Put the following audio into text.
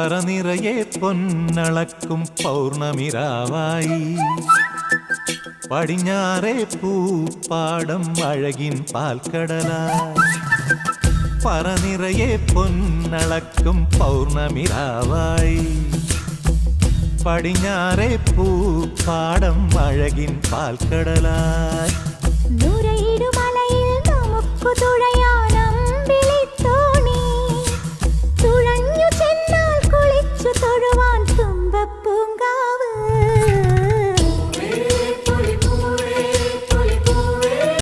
പറനിറയെ പൊന്നളക്കും പൗർണമിരാവായി പടിഞ്ഞാറേ പൂപ്പാടം അഴകിൻ പാൽക്കടലായി പറനിറയെ പൊന്നളക്കും പൗർണമിരാവായി പടിഞ്ഞാറേ പൂപ്പാടം അഴകിൻ പാൽക്കടലായി